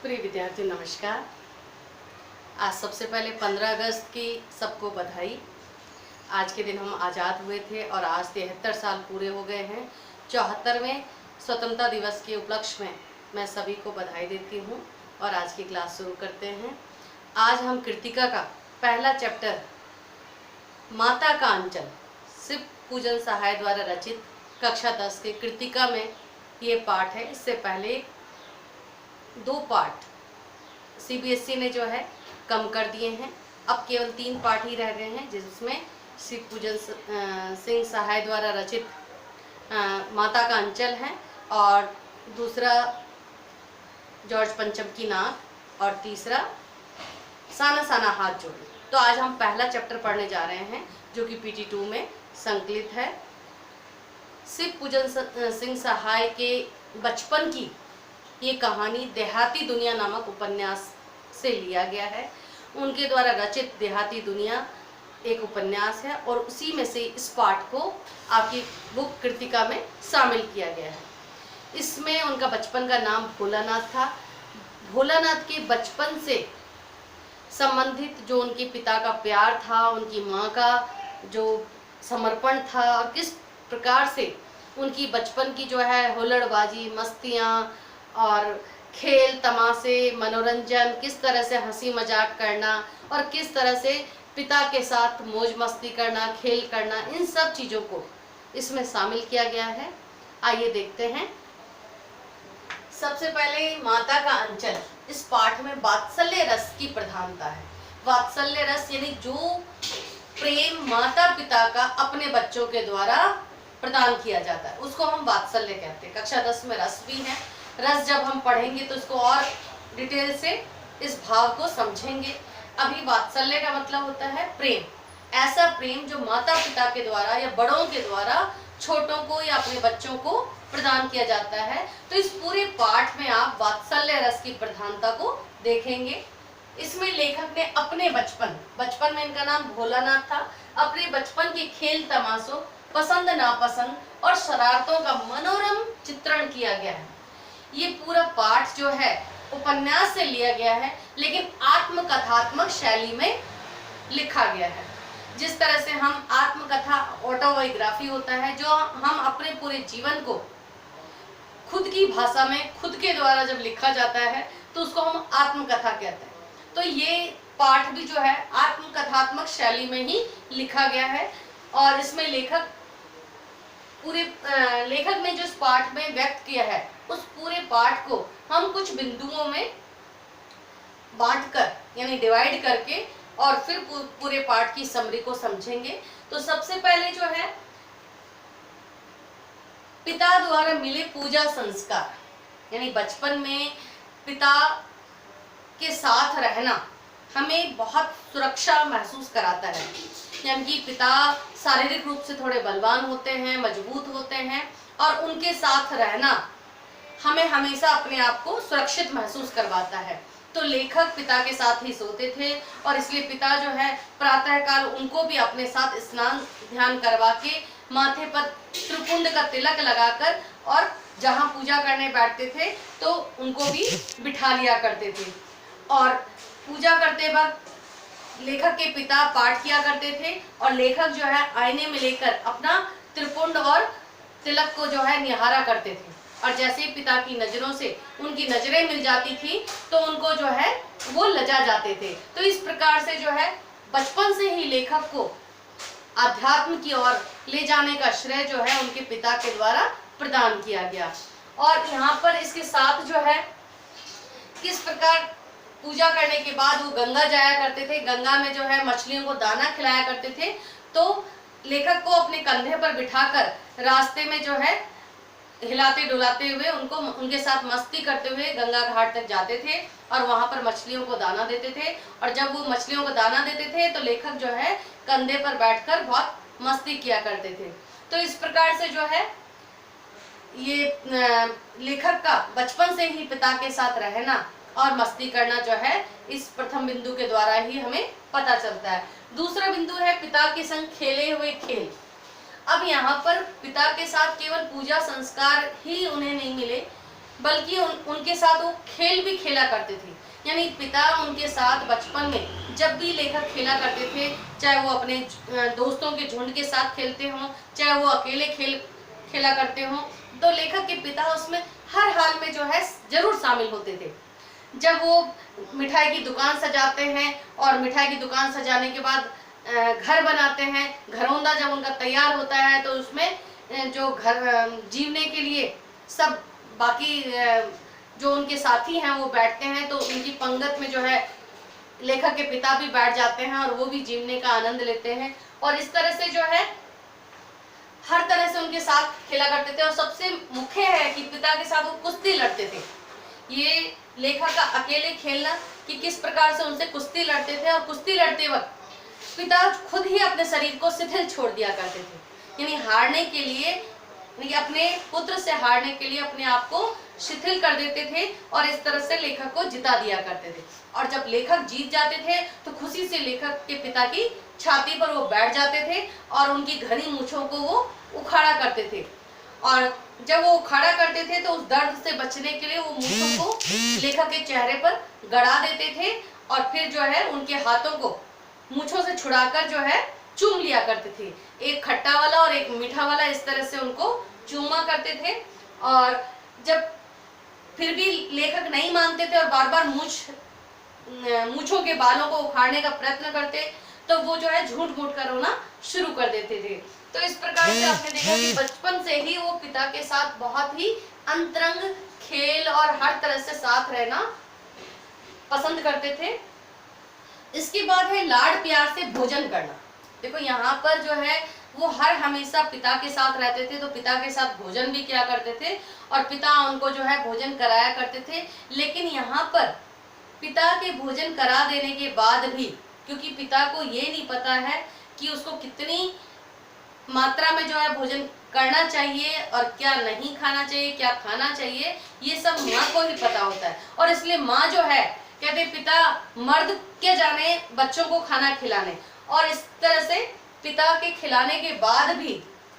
प्रिय विद्यार्थी नमस्कार। आज सबसे पहले 15 अगस्त की सबको बधाई। आज के दिन हम आज़ाद हुए थे और आज 73 साल पूरे हो गए हैं। 74वें स्वतंत्रता दिवस के उपलक्ष्य में मैं सभी को बधाई देती हूँ और आज की क्लास शुरू करते हैं। आज हम कृतिका का पहला चैप्टर माता का अंचल शिव पूजन सहाय द्वारा रचित कक्षा 10 के कृतिका में ये पाठ है। इससे पहले 2 पाठ सीबीएसई ने जो है कम कर दिए हैं, अब केवल 3 पाठ ही रह गए हैं, जिसमें शिव पूजन सिंह सहाय द्वारा रचित माता का अंचल है और दूसरा जॉर्ज पंचम की नाक और तीसरा साना साना हाथ जोड़े। तो आज हम पहला चैप्टर पढ़ने जा रहे हैं जो कि PT2 में संकलित है। शिव पूजन सिंह सहाय के बचपन की ये कहानी देहाती दुनिया नामक उपन्यास से लिया गया है। उनके द्वारा रचित देहाती दुनिया एक उपन्यास है और उसी में से इस पाठ को आपकी बुक कृतिका में शामिल किया गया है। इसमें उनका बचपन का नाम भोलानाथ था। भोलानाथ के बचपन से संबंधित जो उनके पिता का प्यार था, उनकी माँ का जो समर्पण था और किस प्रकार से उनकी बचपन की जो है हुल्लड़बाजी, मस्तियाँ और खेल तमाशे, मनोरंजन, किस तरह से हंसी मजाक करना और किस तरह से पिता के साथ मौज मस्ती करना, खेल करना, इन सब चीज़ों को इसमें शामिल किया गया है। आइए देखते हैं। सबसे पहले माता का अंचल। इस पाठ में वात्सल्य रस की प्रधानता है। वात्सल्य रस यानी जो प्रेम माता पिता का अपने बच्चों के द्वारा प्रदान किया जाता है उसको हम वात्सल्य कहते हैं। कक्षा 10 में रस भी है। रस जब हम पढ़ेंगे तो इसको और डिटेल से इस भाव को समझेंगे। अभी वात्सल्य का मतलब होता है प्रेम, ऐसा प्रेम जो माता पिता के द्वारा या बड़ों के द्वारा छोटों को या अपने बच्चों को प्रदान किया जाता है। तो इस पूरे पाठ में आप वात्सल्य रस की प्रधानता को देखेंगे। इसमें लेखक ने अपने बचपन में इनका नाम भोलानाथ था, अपने बचपन के खेल तमाशों, पसंद नापसंद और शरारतों का मनोरम चित्रण किया गया है। ये पूरा पाठ जो है उपन्यास से लिया गया है लेकिन आत्मकथात्मक शैली में लिखा गया है। जिस तरह से हम आत्मकथा ऑटोबायोग्राफी होता है, जो हम अपने पूरे जीवन को खुद की भाषा में खुद के द्वारा जब लिखा जाता है तो उसको हम आत्मकथा कहते हैं। तो ये पाठ भी जो है आत्मकथात्मक शैली में ही लिखा गया है और इसमें लेखक ने जो इस पाठ में व्यक्त किया है उस पूरे पाठ को हम कुछ बिंदुओं में बांटकर यानी डिवाइड करके और फिर पूरे पाठ की समरी को समझेंगे। तो सबसे पहले जो है पिता द्वारा मिले पूजा संस्कार, यानी बचपन में पिता के साथ रहना हमें बहुत सुरक्षा महसूस कराता है। यानी कि पिता शारीरिक रूप से थोड़े बलवान होते हैं, मजबूत होते हैं और उनके साथ रहना हमें हमेशा अपने आप को सुरक्षित महसूस करवाता है। तो लेखक पिता के साथ ही सोते थे और इसलिए पिता जो है प्रातःकाल उनको भी अपने साथ स्नान ध्यान करवा के माथे पर त्रिपुंड का तिलक लगाकर और जहाँ पूजा करने बैठते थे तो उनको भी बिठा लिया करते थे। और पूजा करते वक्त लेखक के पिता पाठ किया करते थे और लेखक जो है आईने में लेकर अपना त्रिपुंड और तिलक को जो है निहारा करते थे और जैसे ही पिता की नजरों से उनकी नजरें मिल जाती थी तो उनको जो है वो लजा जाते थे। तो इस प्रकार से जो है बचपन से ही लेखक को आध्यात्म की ओर ले जाने का श्रेय जो है उनके पिता के द्वारा प्रदान किया गया। और यहाँ पर इसके साथ जो है किस प्रकार पूजा करने के बाद वो गंगा जाया करते थे, गंगा में जो है मछलियों को दाना खिलाया करते थे। तो लेखक को अपने कंधे पर बिठाकर रास्ते में जो है हिलाते डुलाते हुए उनके साथ मस्ती करते हुए गंगा घाट तक जाते थे और वहां पर मछलियों को दाना देते थे। और जब वो मछलियों को दाना देते थे तो लेखक जो है कंधे पर बैठकर बहुत मस्ती किया करते थे। तो इस प्रकार से जो है ये लेखक का बचपन से ही पिता के साथ रहना और मस्ती करना जो है इस प्रथम बिंदु के द्वारा ही हमें पता चलता है। दूसरा बिंदु है पिता के संग खेले हुए खेल। अब यहाँ पर पिता के साथ केवल पूजा संस्कार ही उन्हें नहीं मिले बल्कि उनके साथ वो खेल भी खेला करते थे। यानी पिता उनके साथ बचपन में जब भी लेखक खेला करते थे, चाहे वो अपने दोस्तों के झुंड के साथ खेलते हों, चाहे वो अकेले खेला करते हों, तो लेखक के पिता उसमें हर हाल में जो है जरूर शामिल होते थे। जब वो मिठाई की दुकान सजाते हैं और मिठाई की दुकान सजाने के बाद घर बनाते हैं, घरौंदा जब उनका तैयार होता है तो उसमें जो घर जीवने के लिए सब बाकी जो उनके साथी हैं वो बैठते हैं, तो उनकी पंगत में जो है लेखक के पिता भी बैठ जाते हैं और वो भी जीवने का आनंद लेते हैं। और इस तरह से जो है हर तरह से उनके साथ खेला करते थे। और सबसे मुख्य है कि पिता के साथ वो कुश्ती लड़ते थे। ये लेखक का अकेले खेलना कि किस प्रकार से उनसे कुश्ती लड़ते थे, और कुश्ती लड़ते वक्त पिता खुद ही अपने शरीर को शिथिल छोड़ दिया करते थे। यानी हारने के लिए, यानी अपने पुत्र से हारने के लिए अपने आप को शिथिल कर देते थे और इस तरह से लेखक को जिता दिया करते थे। और जब लेखक जीत जाते थे तो खुशी से लेखक के पिता की छाती पर वो बैठ जाते थे और उनकी घनी मूंछों को वो उखाड़ा करते थे। और जब वो उखाड़ा करते थे तो उस दर्द से बचने के लिए वो मूंछों को लेखक के चेहरे पर गड़ा देते थे और फिर जो है उनके हाथों को मूंछों से छुड़ाकर जो है चूम लिया करते थे। एक खट्टा वाला और एक मीठा वाला, इस तरह से उनको चूमा करते थे। और जब फिर भी लेखक नहीं मानते थे और बार बार मूंछों के बालों को उखाड़ने का प्रयत्न करते, तो वो जो है झूठ मूठ कर रोना शुरू कर देते थे। तो इस प्रकार से आपने देखा कि बचपन से ही वो पिता के साथ बहुत ही अंतरंग खेल और हर तरह से साथ रहना पसंद करते थे। इसके बाद है लाड़ प्यार से भोजन करना। देखो यहाँ पर जो है वो हर हमेशा पिता के साथ रहते थे, तो पिता के साथ भोजन भी किया करते थे और पिता उनको जो है भोजन कराया करते थे। लेकिन यहाँ पर पिता के भोजन करा देने के बाद भी, क्योंकि पिता को ये नहीं पता है कि उसको कितनी मात्रा में जो है भोजन करना चाहिए और क्या नहीं खाना चाहिए, क्या खाना चाहिए, ये सब माँ को ही पता होता है। और इसलिए माँ जो है, कहते पिता मर्द के जाने बच्चों को खाना खिलाने, और इस तरह से पिता के खिलाने के बाद भी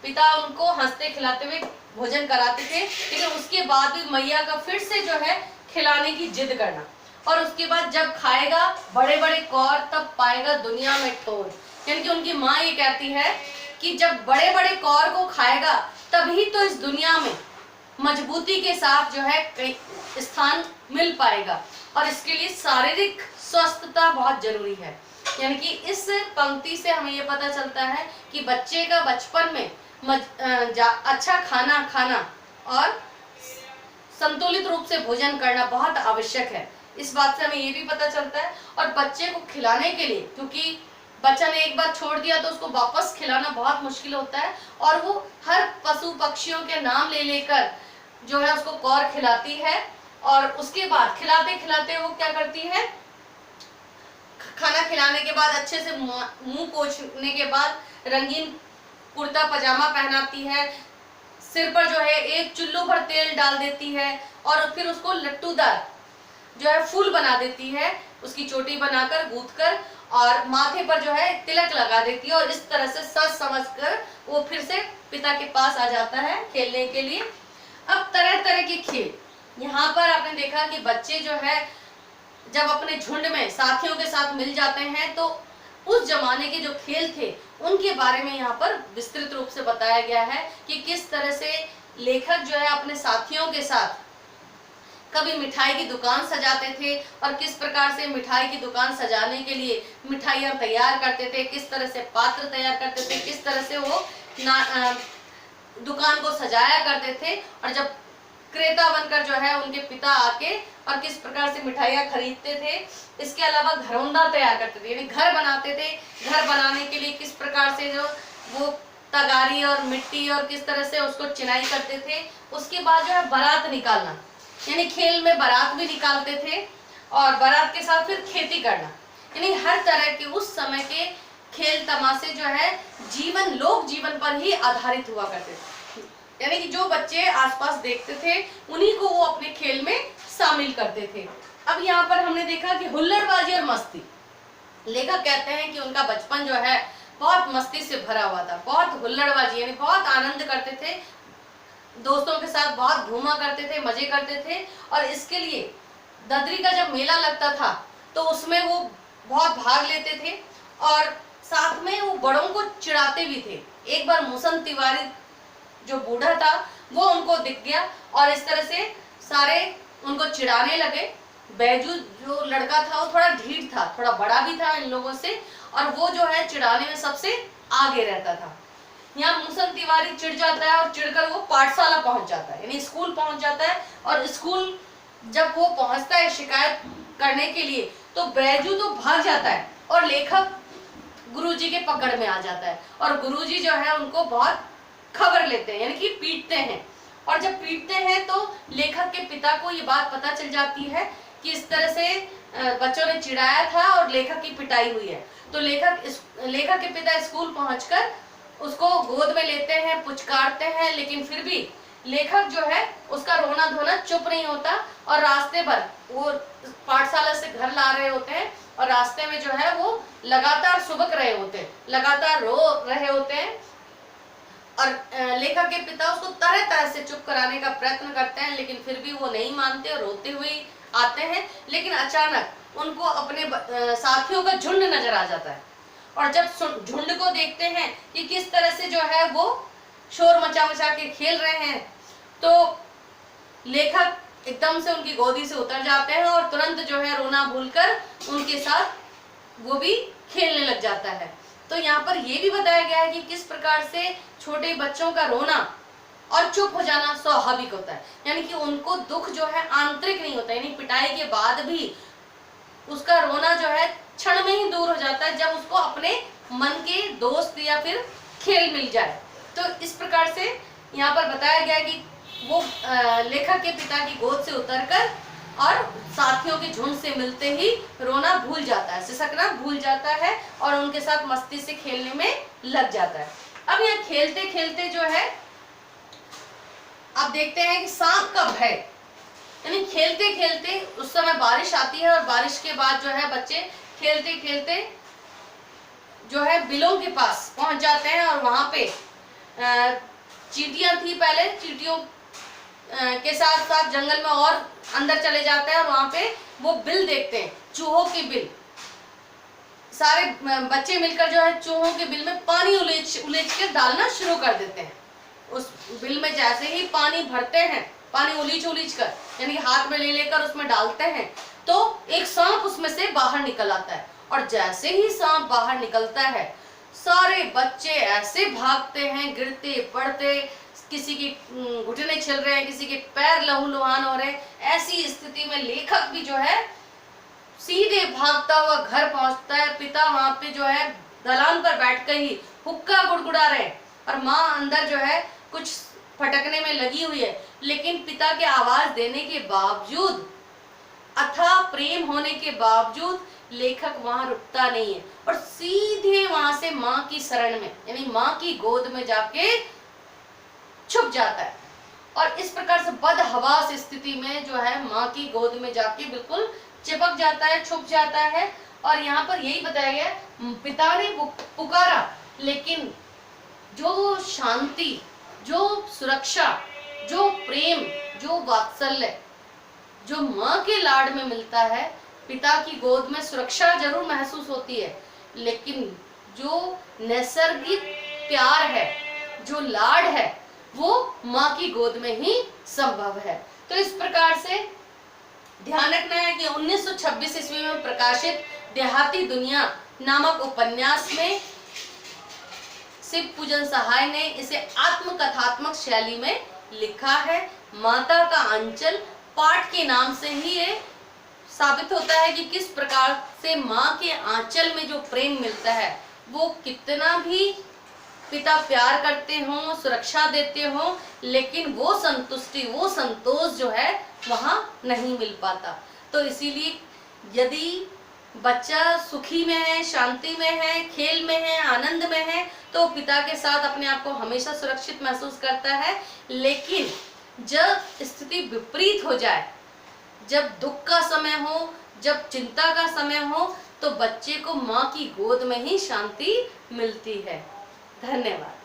पिता उनको हंसते खिलाते हुए भोजन कराते थे। लेकिन उसके बाद भी मैया का फिर से जो है खिलाने की जिद करना, और उसके बाद जब खाएगा बड़े बड़े कौर तब पाएगा दुनिया में तोड़। यानी कि उनकी माँ ये कहती है कि जब बड़े बड़े कौर को खाएगा तभी तो इस दुनिया में मजबूती के साथ जो है कई स्थान मिल पाएगा, और इसके लिए शारीरिक स्वस्थता बहुत जरूरी है। यानी कि इस पंक्ति से हमें ये पता चलता है कि बच्चे का बचपन में अच्छा खाना खाना और संतुलित रूप से भोजन करना बहुत आवश्यक है। इस बात से हमें ये भी पता चलता है। और बच्चे को खिलाने के लिए, क्योंकि बच्चा ने एक बार छोड़ दिया तो उसको वापस खिलाना बहुत मुश्किल होता है, और वो हर पशु पक्षियों के नाम ले लेकर जो है उसको कौर खिलाती है। और उसके बाद खिलाते खिलाते वो क्या करती है, खाना खिलाने के बाद अच्छे से मुंह पोंछने के बाद रंगीन कुर्ता पजामा पहनाती है, सिर पर जो है एक चुल्लू भर तेल डाल देती है और फिर उसको लट्टूदार जो है फूल बना देती है, उसकी चोटी बनाकर गूंथ कर, और माथे पर जो है तिलक लगा देती है। और इस तरह से सच समझ कर वो फिर से पिता के पास आ जाता है खेलने के लिए। अब तरह तरह के खेल, यहाँ पर आपने देखा कि बच्चे जो है जब अपने झुंड में साथियों के साथ मिल जाते हैं तो उस जमाने के जो खेल थे उनके बारे में यहाँ पर विस्तृत रूप से बताया गया है कि किस तरह से लेखक जो है अपने साथियों के साथ कभी मिठाई की दुकान सजाते थे और किस प्रकार से मिठाई की दुकान सजाने के लिए मिठाइयाँ तैयार करते थे, किस तरह से पात्र तैयार करते थे, किस तरह से वो दुकान को सजाया करते थे। और जब क्रेता बनकर जो है उनके पिता आके और किस प्रकार से मिठाइयाँ खरीदते थे। इसके अलावा घरौंदा तैयार करते थे, यानी घर बनाते थे। घर बनाने के लिए किस प्रकार से जो वो तगारी और मिट्टी और किस तरह से उसको चिनाई करते थे। उसके बाद जो है बारात निकालना, यानी खेल में बारात भी निकालते थे और बारात के साथ फिर खेती करना, यानी हर तरह के उस समय के खेल तमाशे जो है जीवन लोक जीवन पर ही आधारित हुआ करते थे। यानी कि जो बच्चे आसपास देखते थे उन्हीं को वो अपने खेल में शामिल करते थे। अब यहाँ पर हमने देखा कि हुल्लड़बाजी और मस्ती, लेखक कहते हैं कि उनका बचपन जो है बहुत मस्ती से भरा हुआ था, बहुत हुल्लड़बाजी यानी बहुत आनंद करते थे। दोस्तों के साथ बहुत घूमा करते थे, मजे करते थे। और इसके लिए ददरी का जब मेला लगता था तो उसमें वो बहुत भाग लेते थे और साथ में वो बड़ों को चिढ़ाते भी थे। एक बार मुसन तिवारी जो बूढ़ा था वो उनको दिख गया और इस तरह से सारे उनको चिढ़ाने लगे। बैजू जो लड़का था वो थोड़ा ढीठ था, थोड़ा बड़ा भी था इन लोगों से, और वो जो है चिढ़ाने में सबसे आगे रहता था। यहाँ मुसन तिवारी चिढ़ जाता है और चिढ़कर वो पाठशाला पहुंच जाता है, यानी स्कूल पहुंच जाता है। और स्कूल जब वो पहुंचता है शिकायत करने के लिए तो बैजू तो भाग जाता है और लेखक गुरुजी के पकड़ में आ जाता है। और गुरुजी जो है उनको बहुत खबर लेते हैं, यानी कि पीटते हैं। और जब पीटते हैं तो लेखक के पिता को ये बात पता चल जाती है कि इस तरह से बच्चों ने चिढ़ाया था और लेखक की पिटाई हुई है। तो लेखक के पिता स्कूल पहुंचकर उसको गोद में लेते हैं, पुचकारते हैं, लेकिन फिर भी लेखक जो है उसका रोना धोना चुप नहीं होता। और रास्ते पर वो पाठशाला से घर ला रहे होते हैं और रास्ते में जो है वो लगातार सुबक रहे होते हैं, लगातार रो रहे होते हैं। और लेखक के पिता उसको तरह तरह से चुप कराने का प्रयत्न करते हैं, लेकिन फिर भी वो नहीं मानते और रोते हुए आते हैं। लेकिन अचानक उनको अपने साथियों का झुंड नजर आ जाता है और जब झुंड को देखते हैं कि किस तरह से जो है वो शोर मचा मचा के खेल रहे हैं तो लेखक एकदम से उनकी गोदी से उतर जाते हैं और तुरंत जो है रोना भूलकर उनके साथ वो भी खेलने लग जाता है। तो यहाँ पर ये भी बताया गया है कि किस प्रकार से छोटे बच्चों का रोना और चुप हो जाना स्वाभाविक होता है, यानी कि उनको दुख जो है आंतरिक नहीं होता, यानी पिटाई के बाद भी उसका रोना जो है क्षण में ही दूर हो जाता है जब उसको अपने मन के दोस्त या फिर खेल मिल जाए। तो इस प्रकार से यहाँ पर बताया गया कि वो लेखक के पिता की गोद से उतरकर और साथियों के झुंड से मिलते ही रोना भूल जाता है, सिसकना भूल जाता है और उनके साथ मस्ती से खेलने में लग जाता है। अब यहाँ खेलते खेलते जो है आप देखते हैं कि सांप का भय, यानी खेलते खेलते उस समय बारिश आती है और बारिश के बाद जो है बच्चे खेलते खेलते जो है बिलों के पास पहुंच जाते हैं और वहां पे चींटियां थी पहले, चींटियों के साथ साथ जंगल में और अंदर चले जाते हैं और वहां पे वो बिल देखते हैं, चूहों के बिल। सारे बच्चे मिलकर जो है चूहों के बिल में पानी उलीच के डालना शुरू कर देते हैं। उस बिल में जैसे ही पानी भरते हैं, पानी उलीच कर यानी हाथ में ले लेकर उसमें डालते हैं तो एक सांप उसमें से बाहर निकल आता है। और जैसे ही सांप बाहर निकलता है सारे बच्चे ऐसे भागते हैं, गिरते पड़ते, किसी की घुटने छिल रहे हैं, किसी के पैर लहूलुहान हो रहे हैं। ऐसी स्थिति में लेखक भी जो है सीधे भागता हुआ घर पहुंचता है। पिता वहां पे जो है दलान पर बैठकर ही हुक्का गुड़गुड़ा रहे हैं और माँ अंदर जो है कुछ फटकने में लगी हुई है, लेकिन पिता के आवाज देने के बावजूद, अथाह प्रेम होने के बावजूद लेखक वहां रुकता नहीं है और सीधे वहां से माँ की शरण में यानी माँ की गोद में जाके छुप जाता है। और इस प्रकार से बदहवास स्थिति में जो है माँ की गोद में जाके बिल्कुल चिपक जाता है, छुप जाता है। और यहाँ पर यही बताया गया, पिता ने पुकारा लेकिन जो शांति, जो सुरक्षा, जो प्रेम, जो वात्सल्य जो माँ के लाड में मिलता है, पिता की गोद में सुरक्षा जरूर महसूस होती है, लेकिन जो नैसर्गिक प्यार है, जो लाड है, वो माँ की गोद में ही संभव है। तो इस प्रकार से ध्यान रखना है कि 1926 ईस्वी में प्रकाशित देहाती दुनिया नामक उपन्यास में शिव पूजन सहाय ने इसे आत्मकथात्मक शैली में लिखा है। माता का आंचल पाठ के नाम से ही ये साबित होता है कि किस प्रकार से माँ के आंचल में जो प्रेम मिलता है वो कितना भी पिता प्यार करते हों, सुरक्षा देते हों, लेकिन वो संतुष्टि, वो संतोष जो है वहाँ नहीं मिल पाता। तो इसीलिए यदि बच्चा सुखी में है, शांति में है, खेल में है, आनंद में है, तो पिता के साथ अपने आप को हमेशा सुरक्षित महसूस करता है। लेकिन जब स्थिति विपरीत हो जाए, जब दुख का समय हो, जब चिंता का समय हो, तो बच्चे को माँ की गोद में ही शांति मिलती है। धन्यवाद।